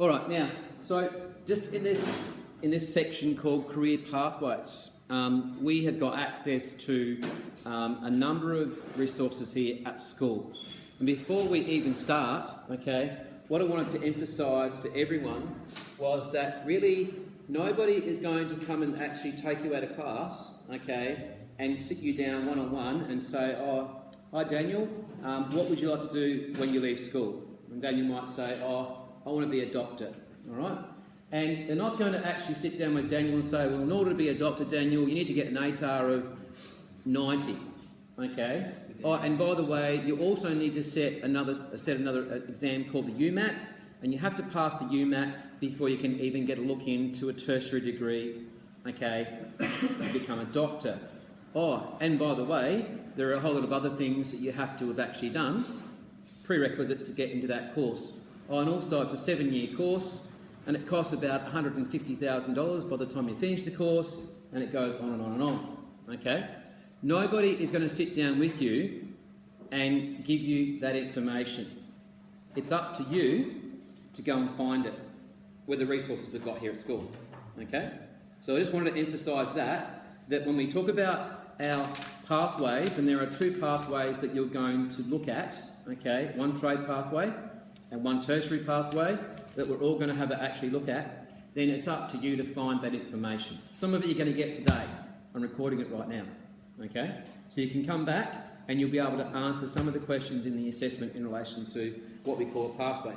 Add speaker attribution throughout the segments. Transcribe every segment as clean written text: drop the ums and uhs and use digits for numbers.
Speaker 1: All right, now, so just in this section called Career Pathways, we have got access to a number of resources here at school. And before we even start, okay, what I wanted to emphasise for everyone was that really nobody is going to come and actually take you out of class, okay, and sit you down one-on-one and say, oh, hi Daniel, what would you like to do when you leave school? And Daniel might say, oh, I want to be a doctor, all right? And they're not going to actually sit down with Daniel and say, well, in order to be a doctor, Daniel, you need to get an ATAR of 90, okay? Oh, and by the way, you also need to set another exam called the UMAT, and you have to pass the UMAT before you can even get a look into a tertiary degree, okay, to become a doctor. Oh, and by the way, there are a whole lot of other things that you have to have actually done, prerequisites to get into that course. Oh, and also it's a 7-year course, and it costs about $150,000 by the time you finish the course, and it goes on and on and on, okay? Nobody is going to sit down with you and give you that information. It's up to you to go and find it with the resources we've got here at school, okay? So I just wanted to emphasise that when we talk about our pathways, and there are 2 pathways that you're going to look at, okay, one trade pathway and one tertiary pathway that we're all going to have to actually look at, then it's up to you to find that information. Some of it you're going to get today. I'm recording it right now, okay? So you can come back and you'll be able to answer some of the questions in the assessment in relation to what we call a pathway.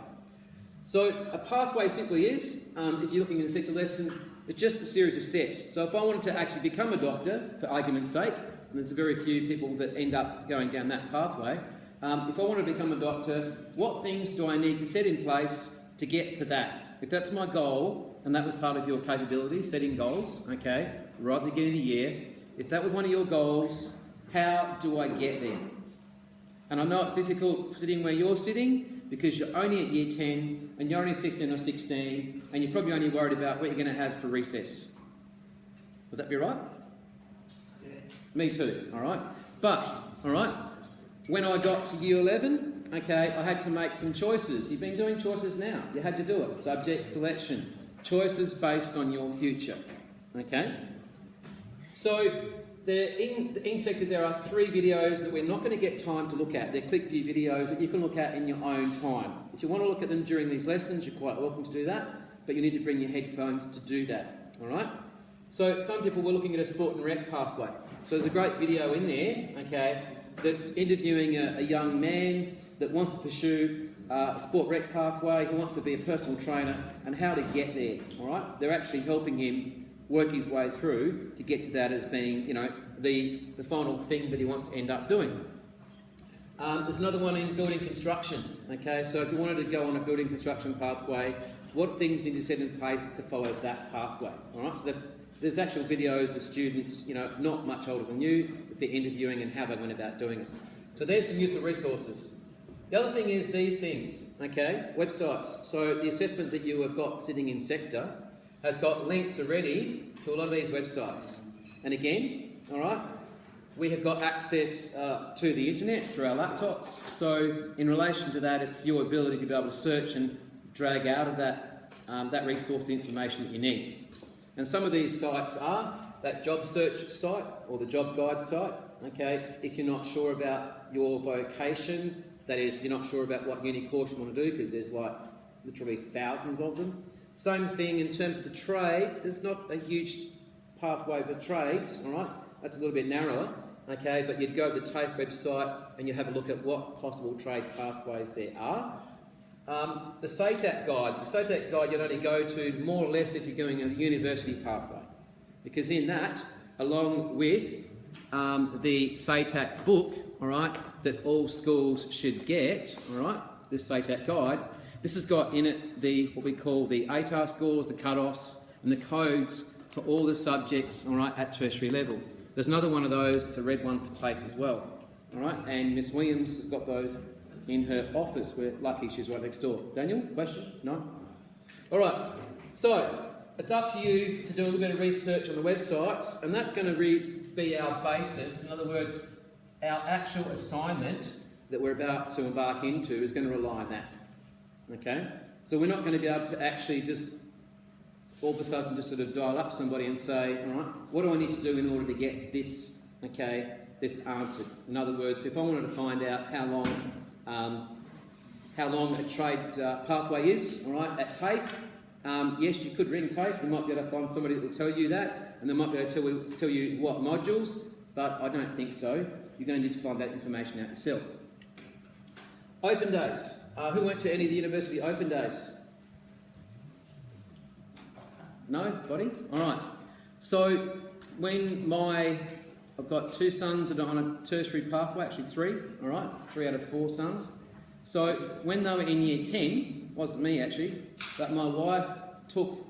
Speaker 1: So a pathway simply is, if you're looking at the sector lesson, it's just a series of steps. So if I wanted to actually become a doctor, for argument's sake, and there's very few people that end up going down that pathway, if I wanted to become a doctor, what things do I need to set in place to get to that? If that's my goal, and that was part of your capability, setting goals, okay, right at the beginning of the year, if that was one of your goals, how do I get there? And I know it's difficult sitting where you're sitting because you're only at year 10 and you're only 15 or 16 and you're probably only worried about what you're going to have for recess. Would that be right?
Speaker 2: Yeah.
Speaker 1: Me too, all right? But, all right, when I got to year 11, okay, I had to make some choices. You've been doing choices now. You had to do it. Subject selection. Choices based on your future, okay? So in sector there are 3 videos that we're not going to get time to look at. They're click view videos that you can look at in your own time. If you want to look at them during these lessons, you're quite welcome to do that, but you need to bring your headphones to do that, all right? So some people were looking at a sport and rec pathway. So there's a great video in there, okay, that's interviewing a young man that wants to pursue a sport rec pathway, who wants to be a personal trainer, and how to get there, all right? They're actually helping him work his way through to get to that as being, you know, the final thing that he wants to end up doing. There's another one in building construction, okay? So if you wanted to go on a building construction pathway, what things need to set in place to follow that pathway, all right? So there's actual videos of students, you know, not much older than you, that they're interviewing and how they went about doing it. So there's some useful resources. The other thing is these things, okay, websites. So the assessment that you have got sitting in sector has got links already to a lot of these websites. And again, all right, we have got access to the internet through our laptops. So in relation to that, it's your ability to be able to search and drag out of that resource the information that you need. And some of these sites are that job search site or the job guide site, okay, if you're not sure about your vocation, that is, if you're not sure about what uni course you want to do, because there's like literally thousands of them. Same thing in terms of the trade, there's not a huge pathway for trades, all right, that's a little bit narrower, okay, but you'd go to the TAFE website and you have a look at what possible trade pathways there are. The SATAC guide you'd only go to more or less if you're going a university pathway, because in that, along with the SATAC book, all right, that all schools should get, all right, this SATAC guide, this has got in it what we call the ATAR scores, the cutoffs, and the codes for all the subjects, all right, at tertiary level. There's another one of those, it's a red one for TAFE as well, all right, and Miss Williams has got those in her office. We're lucky she's right next door. Daniel, question? No? All right, so it's up to you to do a little bit of research on the websites, and that's going to be our basis. In other words, our actual assignment that we're about to embark into is going to rely on that. Okay? So we're not going to be able to actually just all of a sudden just sort of dial up somebody and say, all right, what do I need to do in order to get this, okay, this answered? In other words, if I wanted to find out how long a trade pathway is, all right, at TAFE, yes, you could ring TAFE. You might be able to find somebody that will tell you that, and they might be able to tell you what modules, but I don't think so. You're going to need to find that information out yourself. Open days. Who went to any of the university open days? Nobody? All right. So when I've got 2 sons that are on a tertiary pathway, actually 3, all right, 3 out of 4 sons. So when they were in year 10, wasn't me actually, but my wife took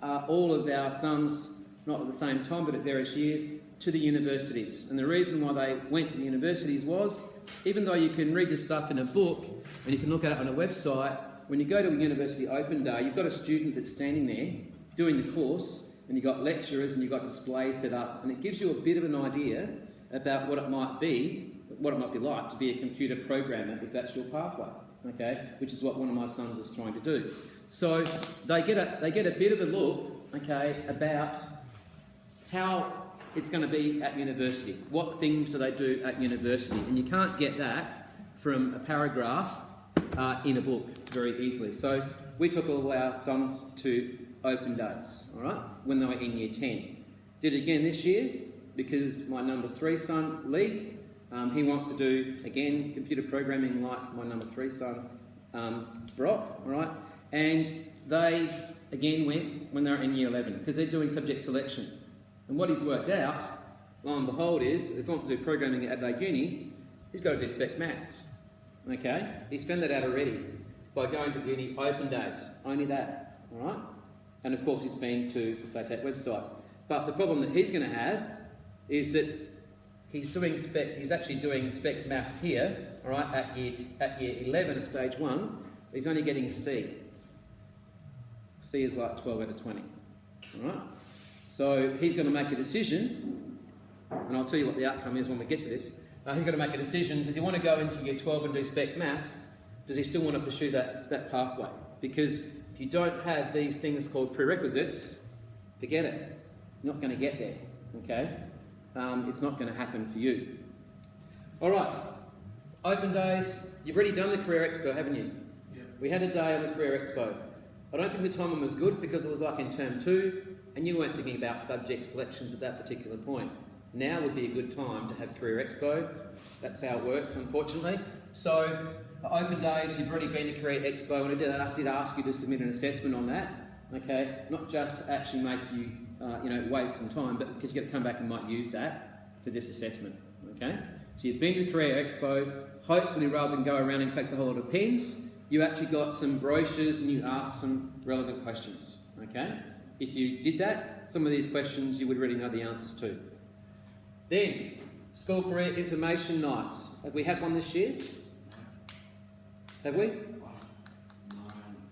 Speaker 1: all of our sons, not at the same time, but at various years, to the universities. And the reason why they went to the universities was, even though you can read this stuff in a book and you can look at it on a website, when you go to a university open day, you've got a student that's standing there doing the course, and you've got lecturers and you've got displays set up, and it gives you a bit of an idea about what it might be like to be a computer programmer if that's your pathway, okay, which is what one of my sons is trying to do. So they get a bit of a look, okay, about how it's going to be at university. What things do they do at university? And you can't get that from a paragraph in a book very easily. So we took all our sons to open days, all right, when they were in year 10. Did it again this year because my number 3 son, Leith, he wants to do, again, computer programming like my number 3 son, Brock, all right? And they, again, went when they were in year 11 because they're doing subject selection. And what he's worked out, lo and behold, is if he wants to do programming at Adelaide Uni, he's got to do Spec Mask, okay? He's found that out already by going to the uni open days, only that, all right? And of course he's been to the SATAT website. But the problem that he's going to have is that he's actually doing Spec Math here, all right, at year 11 at stage 1. He's only getting a C. C is like 12 out of 20, all right? So he's going to make a decision, and I'll tell you what the outcome is when we get to this. He's going to make a decision. Does he want to go into year 12 and do Spec Maths? Does he still want to pursue that pathway? Because if you don't have these things called prerequisites, forget it. You're not going to get there, okay? It's not going to happen for you. All right, open days. You've already done the Career Expo, haven't you? Yeah. We had a day on the Career Expo. I don't think the timing was good because it was like in term 2 and you weren't thinking about subject selections at that particular point. Now would be a good time to have Career Expo. That's how it works, unfortunately. So, open days, you've already been to Career Expo, and I did ask you to submit an assessment on that, okay? Not just to actually make you, waste some time, but because you've got to come back and might use that for this assessment, okay? So you've been to Career Expo. Hopefully, rather than go around and collect a whole lot of pens, you actually got some brochures and you asked some relevant questions, okay? If you did that, some of these questions you would already know the answers to. Then, School Career Information Nights. Have we had one this year? Have we?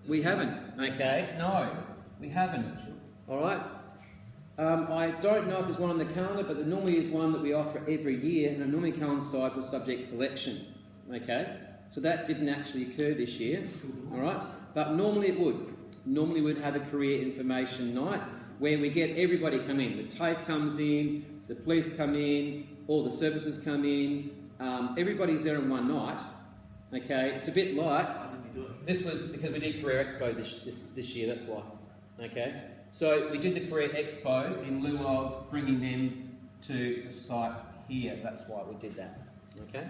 Speaker 1: We haven't. Okay, no, we haven't. All right. I don't know if there's one on the calendar, but there normally is one that we offer every year, and it normally coincides with subject selection. Okay, so that didn't actually occur this year. All right, but normally it would. Normally we'd have a career information night where we get everybody come in. The TAFE comes in, the police come in, all the services come in. Everybody's there in one night. Okay, it's a bit like this was because we did Career Expo this year. That's why. Okay, so we did the Career Expo in lieu of bringing them to the site here. That's why we did that. Okay.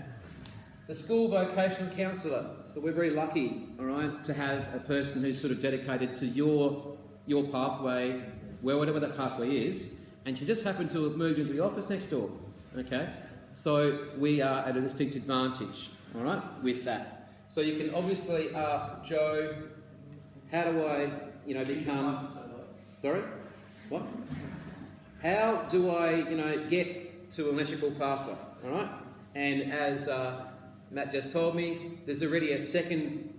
Speaker 1: The school vocational counsellor. So we're very lucky, all right, to have a person who's sort of dedicated to your pathway, whatever that pathway is, and she just happened to have moved into the office next door. Okay, so we are at a distinct advantage, all right, with that. So you can obviously ask Joe, how do I, become? Sorry, what? How do I, get to an electrical pathway? All right, and as Matt just told me, there's already a second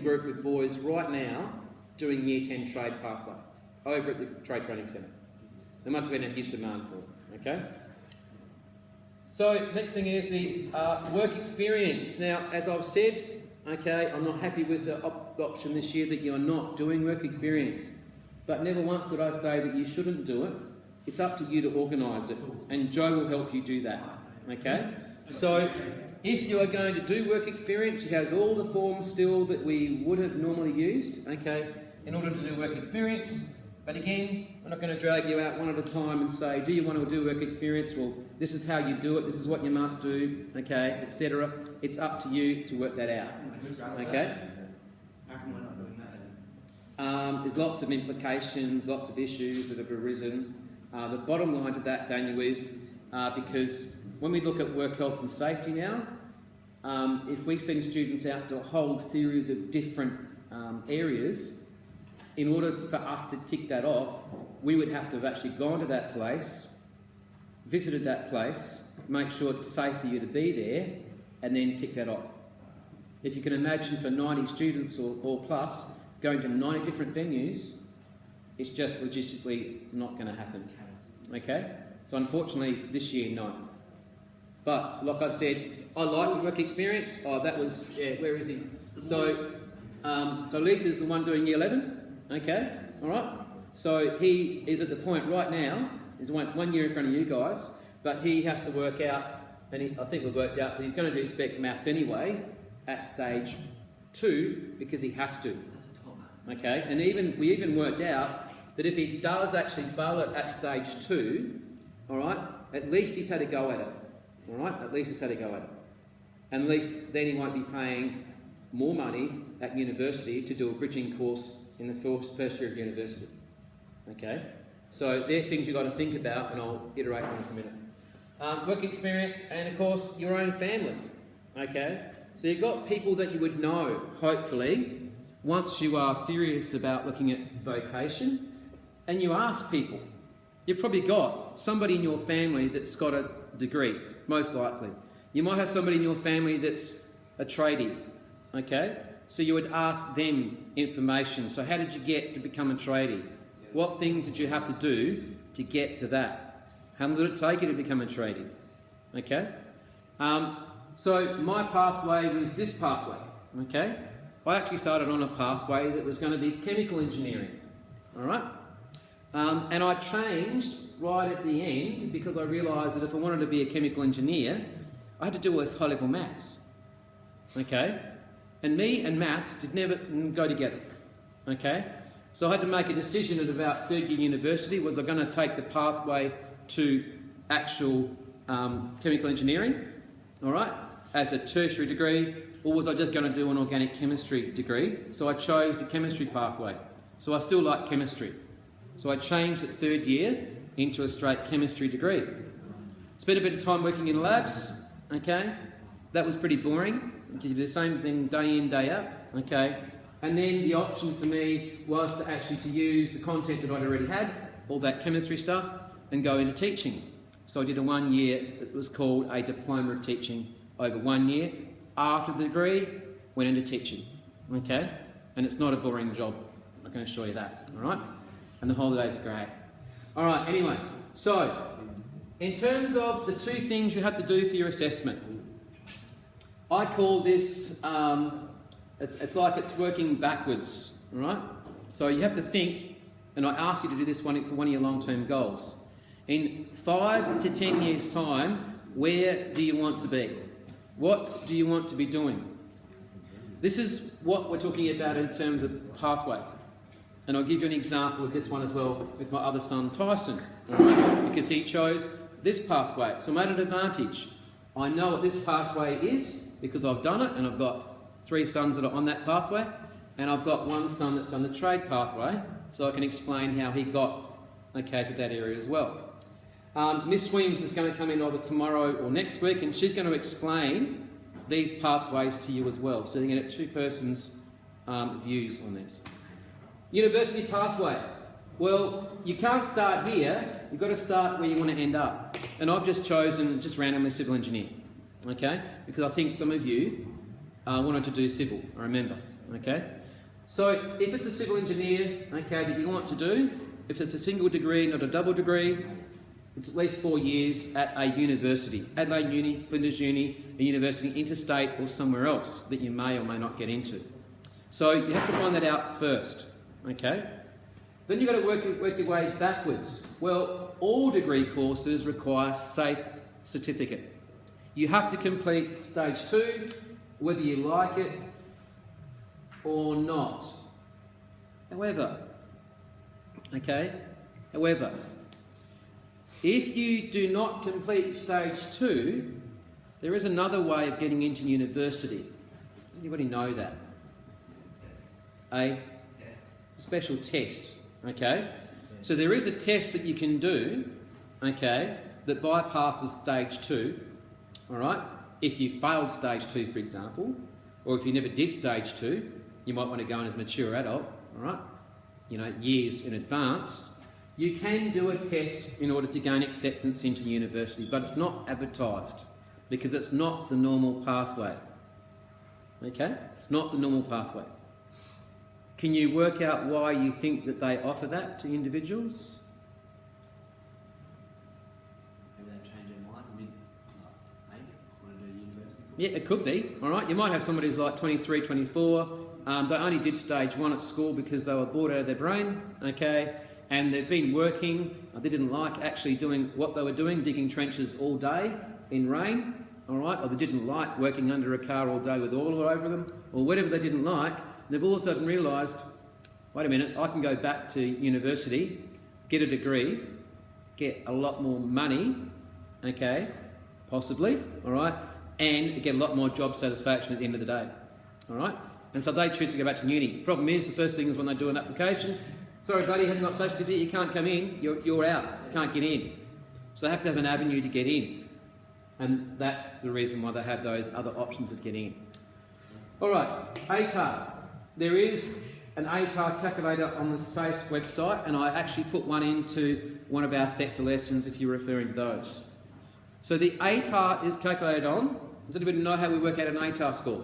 Speaker 1: group of boys right now doing Year 10 trade pathway over at the Trade Training Centre. There must have been a huge demand for it, okay? So, next thing is the work experience. Now, as I've said, okay, I'm not happy with the option this year that you're not doing work experience. But never once would I say that you shouldn't do it. It's up to you to organise it, and Joe will help you do that, okay? So, if you are going to do work experience, she has all the forms still that we would have normally used, okay, in order to do work experience. But again, I'm not going to drag you out one at a time and say, do you want to do work experience? Well, this is how you do it, this is what you must do, okay, etc. It's up to you to work that out, okay? There's lots of implications, lots of issues that have arisen. The bottom line to that, Daniel, is because when we look at work health and safety now, if we send students out to a whole series of different areas, in order for us to tick that off, we would have to have actually gone to that place, visited that place, make sure it's safe for you to be there, and then tick that off. If you can imagine for 90 students or plus, going to 90 different venues, it's just logistically not going to happen. Okay? So unfortunately, this year, no. But like I said, I like the work experience. Oh, that was, yeah, where is he? So Leith is the one doing year 11. Okay? Alright? So he is at the point right now, he's 1 year in front of you guys, but he has to work out, and I think we've worked out that he's going to do Spec Maths anyway at stage 2 because he has to. Okay? And we even worked out that if he does actually fail it at stage 2, alright, at least he's had a go at it. Alright? At least he's had a go at it. And at least then he won't be paying more money at university to do a bridging course in the first year of university. Okay? So they're things you've got to think about, and I'll iterate on this in a minute. Work experience, and of course, your own family. Okay? So you've got people that you would know, hopefully, once you are serious about looking at vocation, and you ask people. You've probably got somebody in your family that's got a degree, most likely. You might have somebody in your family that's a tradie. Okay? So you would ask them information. So how did you get to become a tradie? What things did you have to do to get to that? How long did it take you to become a tradie? Okay? So my pathway was this pathway. Okay? I actually started on a pathway that was going to be chemical engineering. Alright? And I changed right at the end because I realised that if I wanted to be a chemical engineer, I had to do all this high-level maths. Okay? And me and maths did never go together, okay? So I had to make a decision at about third year university. Was I going to take the pathway to actual chemical engineering, all right, as a tertiary degree, or was I just going to do an organic chemistry degree? So I chose the chemistry pathway. So I still like chemistry. So I changed at third year into a straight chemistry degree. Spent a bit of time working in labs, okay? That was pretty boring. You do the same thing day in, day out, okay? And then the option for me was to actually use the content that I'd already had, all that chemistry stuff, and go into teaching. So I did a 1 year, it was called a Diploma of Teaching over 1 year. After the degree, went into teaching, okay? And it's not a boring job, I can assure you that, all right? And the holidays are great. All right, anyway, so in terms of the 2 things you have to do for your assessment, I call this, it's like it's working backwards, right? So you have to think, and I ask you to do this for one of your long-term goals. In 5 to 10 years' time, where do you want to be? What do you want to be doing? This is what we're talking about in terms of pathway. And I'll give you an example of this one as well with my other son, Tyson, all right? Because he chose this pathway. So I'm at an advantage. I know what this pathway is, because I've done it, and I've got 3 sons that are on that pathway, and I've got 1 son that's done the trade pathway, so I can explain how he got to that area as well. Miss Williams is going to come in either tomorrow or next week, and she's going to explain these pathways to you as well, so you're going to get 2 persons' views on this. University pathway. Well, you can't start here, you've got to start where you want to end up. And I've just chosen, just randomly, civil engineer. Okay? Because I think some of you wanted to do civil, I remember. Okay? So if it's a civil engineer, okay, that you want to do, if it's a single degree, not a double degree, It's at least 4 years at a university. Adelaide Uni, Flinders Uni, a university interstate or somewhere else that you may or may not get into. So you have to find that out first, okay? Then you've got to work your way backwards. Well, all degree courses require SAFE certificate. You have to complete stage 2, whether you like it or not. However, if you do not complete stage 2, there is another way of getting into university. Anybody know that? A special test, okay? So there is a test that you can do, okay, that bypasses stage 2, all right? If you failed stage 2, for example, or if you never did stage 2, you might want to go in as a mature adult, all right? You know, years in advance. You can do a test in order to gain acceptance into university, but it's not advertised because it's not the normal pathway. Okay? It's not the normal pathway. Can you work out why you think that they offer that to individuals?
Speaker 2: Maybe they change their mind. I mean, maybe want to do university.
Speaker 1: Yeah, it could be. All right. You might have somebody who's like 23, 24. They only did stage 1 at school because they were bored out of their brain. Okay. And they've been working, they didn't like actually doing what they were doing, digging trenches all day in rain, all right, or they didn't like working under a car all day with oil all over them, or whatever they didn't like. They've all of a sudden realised, wait a minute, I can go back to university, get a degree, get a lot more money, okay, possibly, all right, and get a lot more job satisfaction at the end of the day, all right? And so they choose to go back to uni. Problem is, the first thing is when they do an application, sorry buddy, haven't got such certificate, you can't come in, you're out, you can't get in. So they have to have an avenue to get in. And that's the reason why they have those other options of getting in. Alright, ATAR. There is an ATAR calculator on the SAFE's website, and I actually put one into one of our sector lessons if you're referring to those. So the ATAR is calculated on, does anybody know how we work out an ATAR score?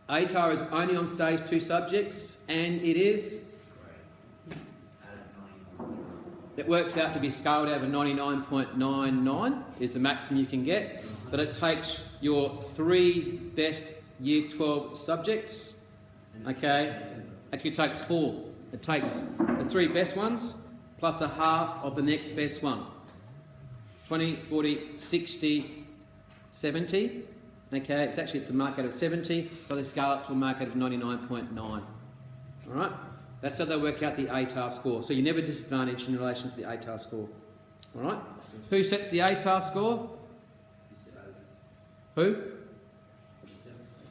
Speaker 1: ATAR is only on stage 2 subjects, and it is? It works out to be scaled out of 99.99 is the maximum you can get, but it takes your 3 best year 12 subjects, okay? Actually it takes 4. It takes the 3 best ones plus a half of the next best one. 20, 40, 60, 70. Okay, it's a mark out of 70, but they scale up to a mark out of 99.9. All right, that's how they work out the ATAR score. So you're never disadvantaged in relation to the ATAR score. All right, who sets the ATAR score? Who?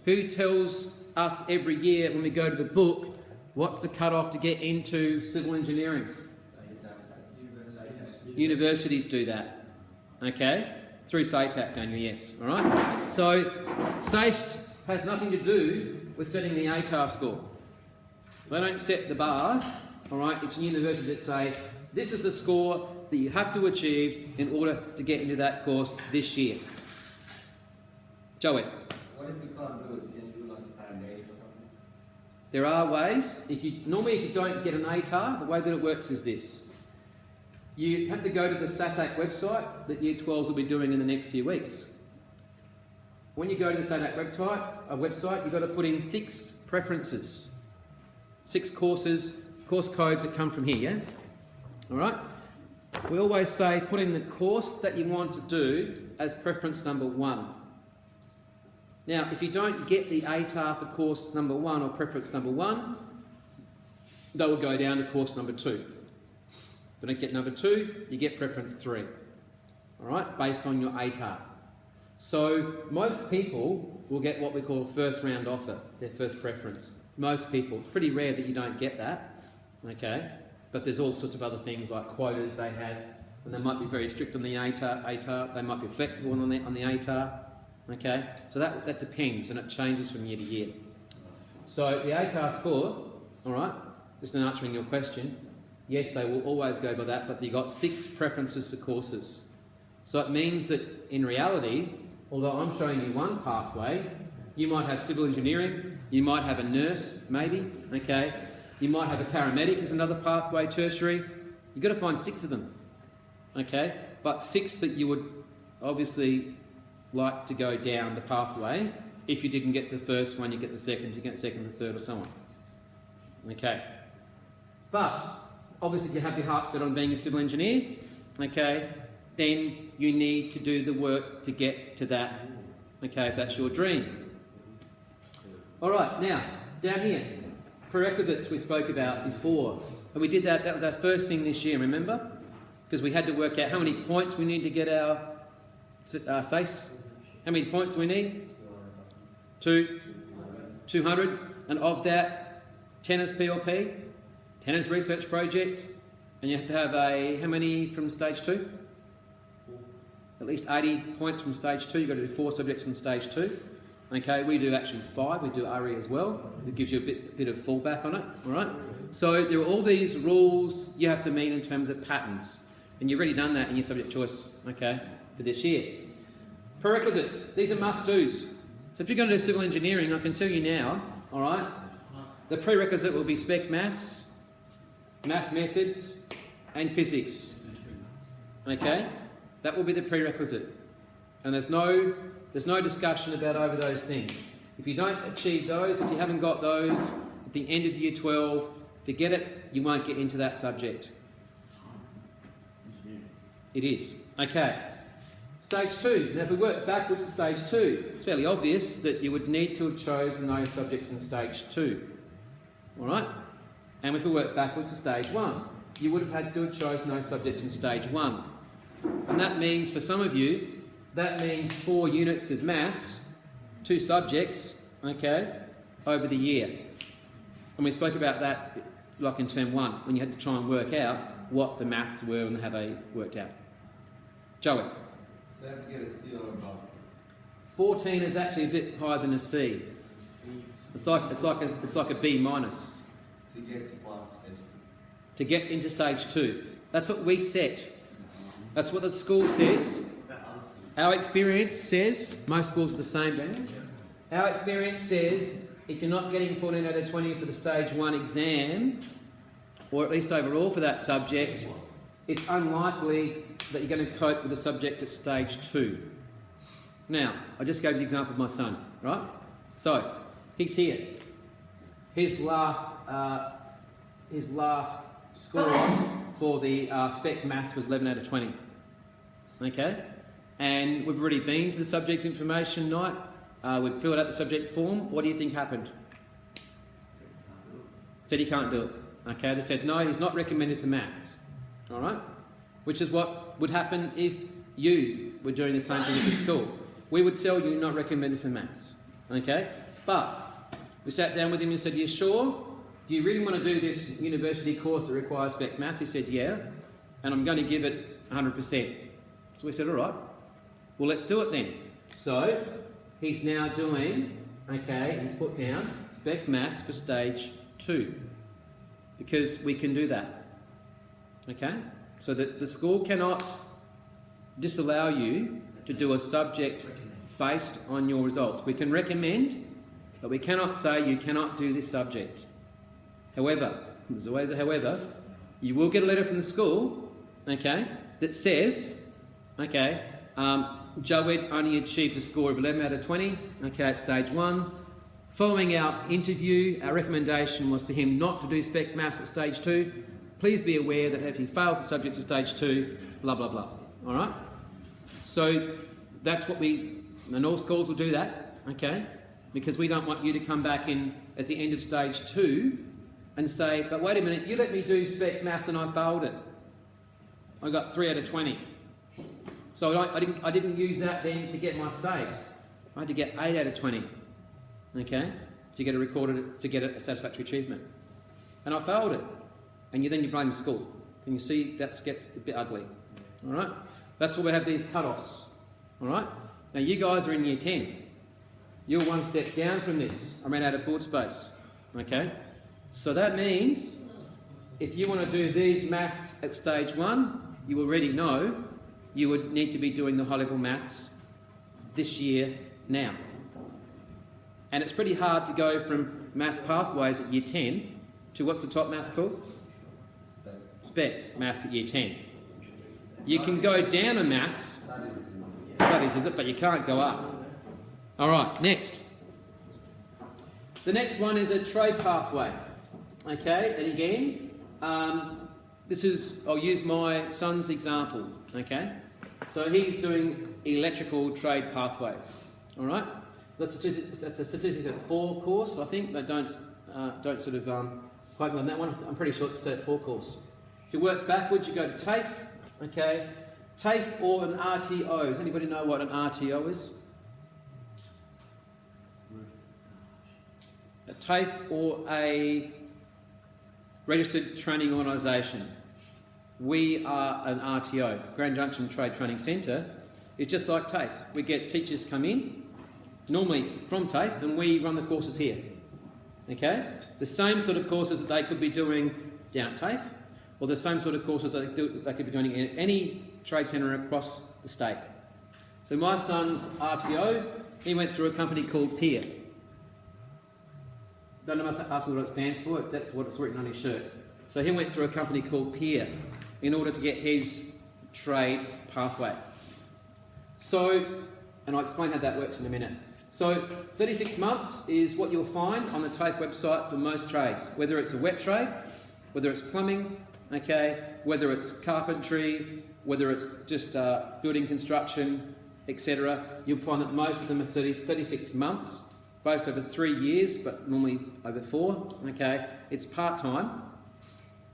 Speaker 1: Who tells us every year when we go to the book what's the cut-off to get into civil engineering? Universities do that. Okay. Through SATAC, Daniel, yes. All right? So, SAFE has nothing to do with setting the ATAR score. They don't set the bar, all right? It's a university that say, this is the score that you have to achieve in order to get into that course this year. Joey.
Speaker 2: What if we can't do it? Can you do like a foundation or something?
Speaker 1: There are ways. Normally, if you don't get an ATAR, the way that it works is this. You have to go to the SATAC website that Year 12s will be doing in the next few weeks. When you go to the SATAC website, you've got to put in 6 preferences, 6 course codes that come from here, yeah? All right? We always say put in the course that you want to do as preference number 1. Now, if you don't get the ATAR for course number 1 or preference number 1, they will go down to course number 2. If you don't get number 2, you get preference 3, all right, based on your ATAR. So most people will get what we call a first round offer, their first preference. Most people. It's pretty rare that you don't get that, okay? But there's all sorts of other things like quotas they have, and they might be very strict on the ATAR, they might be flexible on the ATAR, okay? So that depends, and it changes from year to year. So the ATAR score, all right, just in answering your question, yes, they will always go by that, but you've got 6 preferences for courses. So it means that in reality, although I'm showing you one pathway, you might have civil engineering, you might have a nurse, maybe, okay? You might have a paramedic as another pathway, tertiary, You've got to find 6 of them, okay? But 6 that you would obviously like to go down the pathway. If you didn't get the first one, you get the second, if you get the second, the third, or so on. Okay? But, obviously, if you have your heart set on being a civil engineer, okay, then you need to do the work to get to that, okay, if that's your dream. Alright, now, down here, prerequisites we spoke about before. And we did that was our first thing this year, remember? Because we had to work out how many points we need to get our SACE. How many points do we need? 200. And of that, 10 is PLP, 10 is research project, and you have to have how many from stage 2? At least 80 points from stage 2. You've got to do 4 subjects in stage 2. Okay, we do actually 5. We do RE as well. It gives you a bit of fallback on it. All right. So there are all these rules you have to meet in terms of patterns, and you've already done that in your subject choice. Okay, for this year. Prerequisites. These are must-dos. So if you're going to do civil engineering, I can tell you now. All right. The prerequisite will be Spec Maths, Math Methods, and Physics. Okay, that will be the prerequisite, and there's no discussion about over those things. If you don't achieve those, if you haven't got those at the end of year 12, forget it, you won't get into that subject. It is. Okay. Stage 2. Now if we work backwards to stage 2, it's fairly obvious that you would need to have chosen those subjects in stage 2. Alright? And if we work backwards to stage 1, you would have had to have chosen those subjects in stage 1. And that means, for some of you, that means 4 units of maths, 2 subjects, okay, over the year. And we spoke about that like in term 1, when you had to try and work out what the maths were and how they worked out. Joey?
Speaker 3: So you have to get a C or above.
Speaker 1: 14 is actually a bit higher than a C. It's like a B minus.
Speaker 3: To get to pass stage 2.
Speaker 1: To get into stage 2. That's what we set. That's what the school says. Our experience says, most schools are the same, Ben. Our experience says, if you're not getting 14 out of 20 for the stage 1 exam, or at least overall for that subject, it's unlikely that you're going to cope with the subject at stage 2. Now, I just gave the example of my son, right? So, he's here. His last score for the Spec Math was 11 out of 20. Okay? And we've already been to the subject information night. We've filled out the subject form. What do you think happened? Said he can't do it. Okay, they said no, he's not recommended to maths. Alright? Which is what would happen if you were doing the same thing at the school. We would tell you not recommended for maths. Okay? But we sat down with him and said, you sure? Do you really want to do this university course that requires Spec Maths? He said, yeah. And I'm going to give it 100%. So we said, alright. Well, let's do it then. So, he's now doing, okay, he's put down Spec Maths for stage 2. Because we can do that. Okay? So that the school cannot disallow you to do a subject based on your results. We can recommend, but we cannot say you cannot do this subject. However, there's always a however, you will get a letter from the school, okay, that says, okay, Joed only achieved a score of 11 out of 20, okay, at stage 1. Following our interview, our recommendation was for him not to do Spec Maths at stage 2. Please be aware that if he fails the subject at stage 2, blah, blah, blah. All right? So that's what and all schools will do that, okay? Because we don't want you to come back in at the end of stage 2 and say, but wait a minute, you let me do Spec Maths and I failed it. I got 3 out of 20. So I didn't use that then to get my SACE. I had to get 8 out of 20, okay, to get a satisfactory achievement. And I failed it. And then you blame the school. Can you see that gets a bit ugly? All right? That's why we have these cutoffs. All right? Now you guys are in year 10. You're one step down from this. I ran out of thought space. Okay? So that means if you want to do these maths at stage 1, you already know you would need to be doing the high-level maths this year now. And it's pretty hard to go from math pathways at year 10 to what's the top maths called? Spec Mask at Year 10. You can go down a maths, studies is it, but you can't go up. Alright, next. The next one is a trade pathway. Okay, and again, I'll use my son's example. Okay, so he's doing electrical trade pathways. Alright, that's a Certificate 4 course, I think, but don't sort of quote me on that one. I'm pretty sure it's a Cert 4 course. If you work backwards, you go to TAFE. Okay, TAFE or an RTO. Does anybody know what an RTO is? A TAFE or a Registered Training Organisation. We are an RTO, Grand Junction Trade Training Centre. It's just like TAFE. We get teachers come in, normally from TAFE, and we run the courses here. Okay? The same sort of courses that they could be doing down at TAFE, or the same sort of courses that they could be doing in any trade centre across the state. So my son's RTO, he went through a company called PEER. Don't ask me what it stands for, that's what it's written on his shirt. So he went through a company called PEER in order to get his trade pathway. So, and I'll explain how that works in a minute. So 36 months is what you'll find on the TAFE website for most trades, whether it's a wet trade, whether it's plumbing, okay, whether it's carpentry, whether it's just building construction, etc. You'll find that most of them are 36 months, both over 3 years, but normally over 4, okay. It's part-time,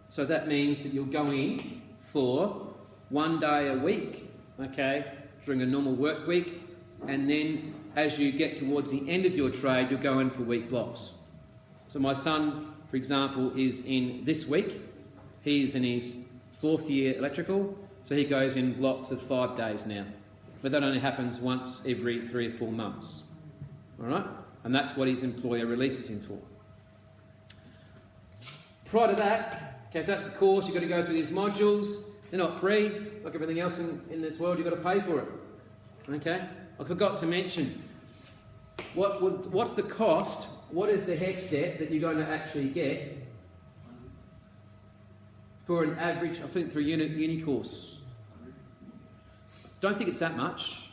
Speaker 1: so that means that you'll go in for 1 day a week, okay, during a normal work week, and then as you get towards the end of your trade, you'll go in for week blocks. So my son, for example, is in this week. He's in his 4th year electrical, so he goes in blocks of 5 days now. But that only happens once every 3 or 4 months. Alright? And that's what his employer releases him for. Prior to that, okay, so that's the course, you've got to go through these modules. They're not free, like everything else in this world, you've got to pay for it. Okay? I forgot to mention, what's the cost, what is the HEC step that you're going to actually get for an average, I think, through a uni course? Don't think it's that much.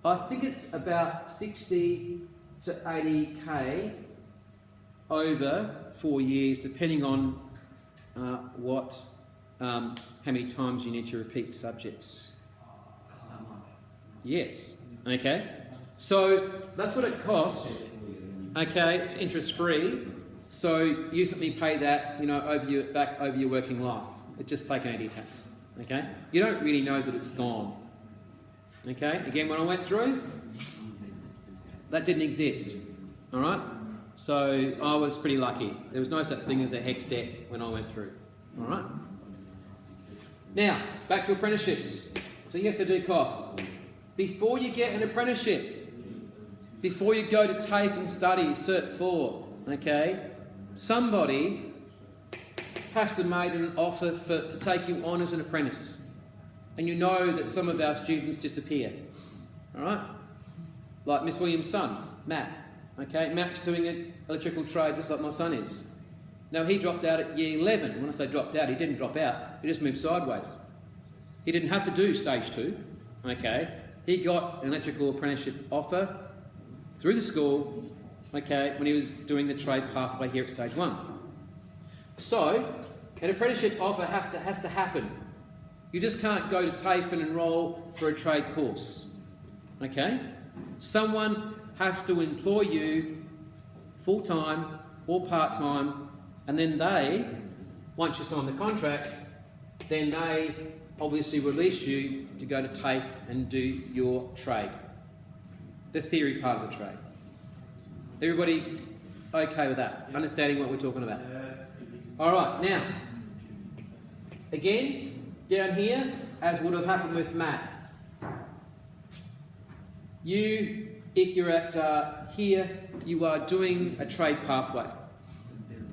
Speaker 1: I think it's about 60 to 80k over 4 years, depending on how many times you need to repeat subjects. Yes. Okay. So that's what it costs. Okay, it's interest free. So you simply pay that, back over your working life. It's just taken out of your tax. Okay. You don't really know that it's gone. Okay. Again, when I went through, that didn't exist. All right. So I was pretty lucky. There was no such thing as a HEC step when I went through. All right. Now back to apprenticeships. So yes, they do cost. Before you get an apprenticeship, before you go to TAFE and study Cert 4, okay, somebody has to make an offer to take you on as an apprentice. And you know that some of our students disappear. Alright? Like Miss Williams' son, Matt. Okay, Matt's doing an electrical trade just like my son is. Now he dropped out at year 11. When I say dropped out, he didn't drop out, he just moved sideways. He didn't have to do stage 2, okay. He got an electrical apprenticeship offer through the school, okay, when he was doing the trade pathway here at stage 1. So, an apprenticeship offer has to happen. You just can't go to TAFE and enrol for a trade course, okay? Someone has to employ you full-time or part-time, and then they, once you sign the contract, then they obviously release you to go to TAFE and do your trade, the theory part of the trade. Everybody okay with that? Understanding what we're talking about? All right, now, again, down here, as would have happened with Matt, if you're at here, you are doing a trade pathway.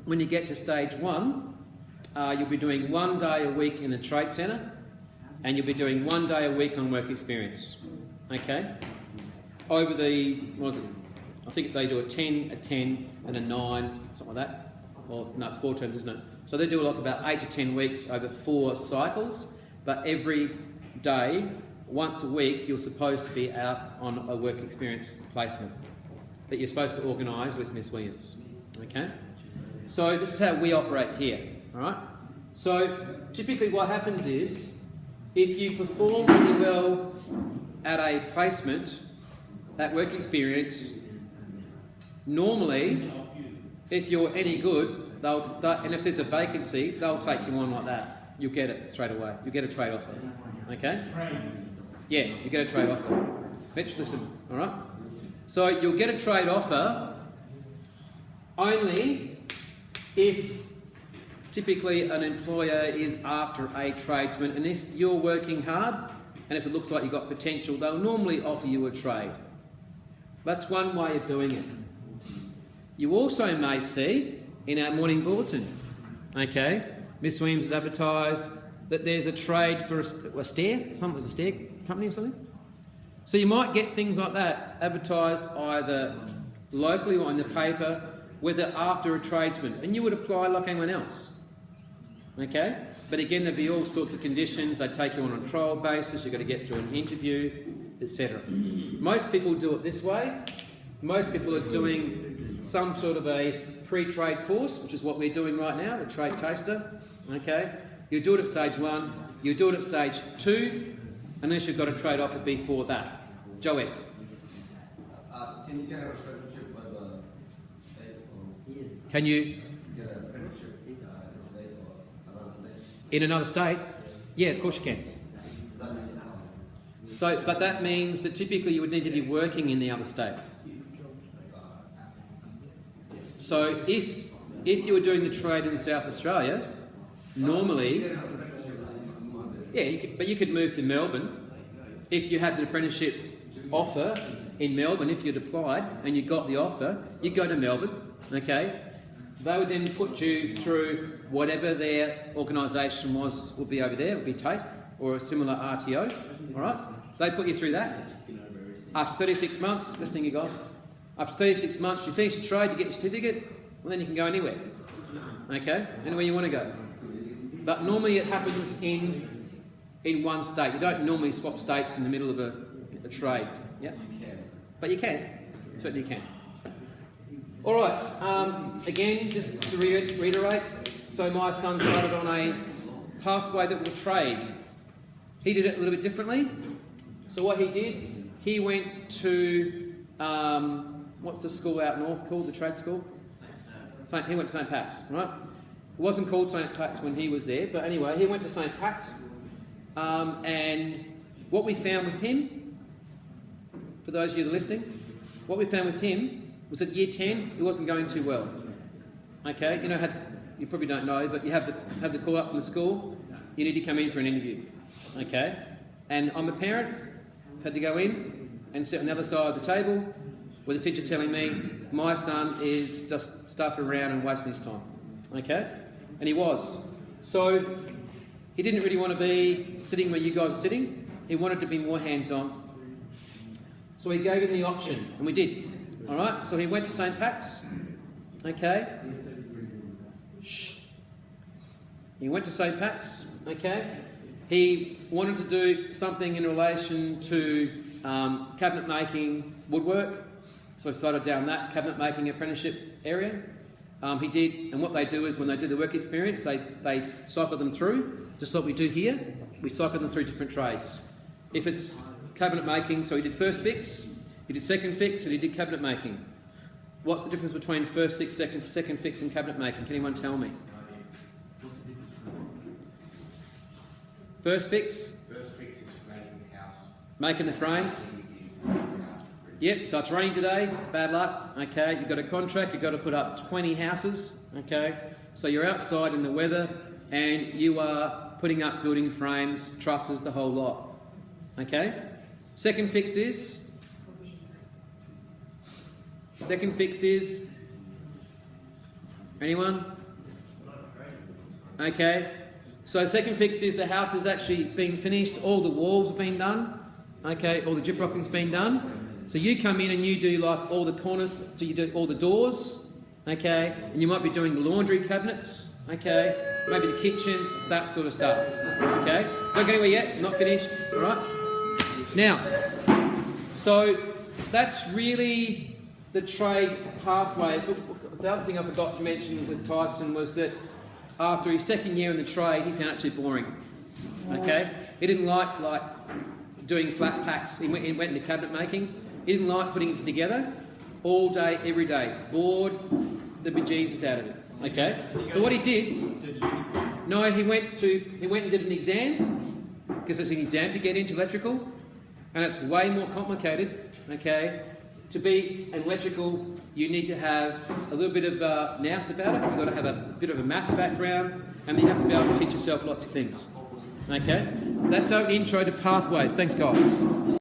Speaker 1: When you get to stage 1, you'll be doing 1 day a week in the trade centre, and you'll be doing 1 day a week on work experience. Okay? Over the, what was it? I think they do a 10, a 10, and a 9, something like that. Well, no, it's 4 terms, isn't it? So So they do like about 8 to 10 weeks over 4 cycles, but every day, once a week, you're supposed to be out on a work experience placement that you're supposed to organise with Miss Williams. Okay? So this is how we operate here. Alright? So typically what happens is, if you perform really well at a placement, at work experience, normally, if you're any good, and if there's a vacancy, they'll take you on like that. You'll get it straight away. You'll get a trade offer. Okay? Yeah, you get a trade offer. Mitch, listen. Alright? So you'll get a trade offer only if typically an employer is after a tradesman, and if you're working hard and if it looks like you've got potential, they'll normally offer you a trade. That's one way of doing it. You also may see in our morning bulletin, okay, Miss Williams has advertised that there's a trade for a stair, something was a stair company or something. So you might get things like that advertised either locally or in the paper, whether after a tradesman, and you would apply like anyone else. Okay? But again, there'd be all sorts of conditions. They take you on a trial basis. You've got to get through an interview, etc. Most people do it this way. Most people are doing some sort of a pre-trade course, which is what we're doing right now, the trade taster. Okay? You do it at stage 1. You do it at stage 2, unless you've got a trade offer before that. Joette.
Speaker 3: Can you get an apprenticeship by the state or
Speaker 1: Can you?
Speaker 3: get an apprenticeship in state or another state?
Speaker 1: In another state? Yeah, of course you can.
Speaker 3: Does that mean
Speaker 1: So, but that means that typically you would need to be working in the other state. So if you were doing the trade in South Australia, normally, yeah, but you could move to Melbourne if you had an apprenticeship offer in Melbourne. If you'd applied and you got the offer, you'd go to Melbourne, okay? They would then put you through whatever their organisation would be over there. It would be TAFE or a similar RTO, all right? They put you through that. After 36 months, listening you guys, after 36 months you finish your trade, you get your certificate, well then you can go anywhere, okay? Anywhere you want to go. But normally it happens in one state. You don't normally swap states in the middle of a trade, yeah? But you can, certainly you can. All right, again, just to reiterate, so my son started on a pathway that was a trade. He did it a little bit differently. So what he did, he went to, what's the school out north called, the trade school? He went to St. Pat's, right? It wasn't called St. Pat's when he was there, but anyway, he went to St. Pat's. And what we found with him, for those of you that are listening, what we found with him was at year 10, he wasn't going too well. Okay, you probably don't know, but you have the call up from the school, you need to come in for an interview. Okay, and I'm a parent, had to go in and sit on the other side of the table with the teacher telling me my son is just stuffing around and wasting his time. Okay, and he was. So he didn't really want to be sitting where you guys are sitting. He wanted to be more hands-on. So we gave him the option, and we did. All right, so he went to St. Pat's. Okay. Shh. He went to St. Pat's. Okay. He wanted to do something in relation to cabinet making, woodwork. So he started down that cabinet making apprenticeship area. He did, and what they do is when they do the work experience, they cycle them through, just like we do here. We cycle them through different trades. If it's cabinet making, so he did first fix, he did second fix, and he did cabinet making. What's the difference between first fix, second fix, and cabinet making? Can anyone tell me?
Speaker 2: What's the difference?
Speaker 1: First fix?
Speaker 4: First fix is making the house.
Speaker 1: Making the frames? Yep, so it's raining today, bad luck. Okay, you've got a contract, you've got to put up 20 houses. Okay, so you're outside in the weather and you are putting up building frames, trusses, the whole lot. Okay, second fix is? Second fix is? Anyone? Okay, so second fix is the house has actually been finished, all the walls have been done, okay, all the gyprocking's been done. So you come in and you do like all the corners, so you do all the doors, okay, and you might be doing the laundry cabinets, okay, maybe the kitchen, that sort of stuff. Okay? Don't get anywhere yet, not finished. Alright? Now, so that's really the trade pathway. The other thing I forgot to mention with Tyson was that after his second year in the trade, he found it too boring. Okay? He didn't like doing flat packs. He went into cabinet making. He didn't like putting it together all day, every day. Bored the bejesus out of it. Okay? So what he did... No, he went and did an exam, because there's an exam to get into electrical, and it's way more complicated, okay? To be an electrical, you need to have a little bit of nous about it. You've got to have a bit of a maths background, and you have to be able to teach yourself lots of things. Okay? That's our intro to pathways. Thanks, guys.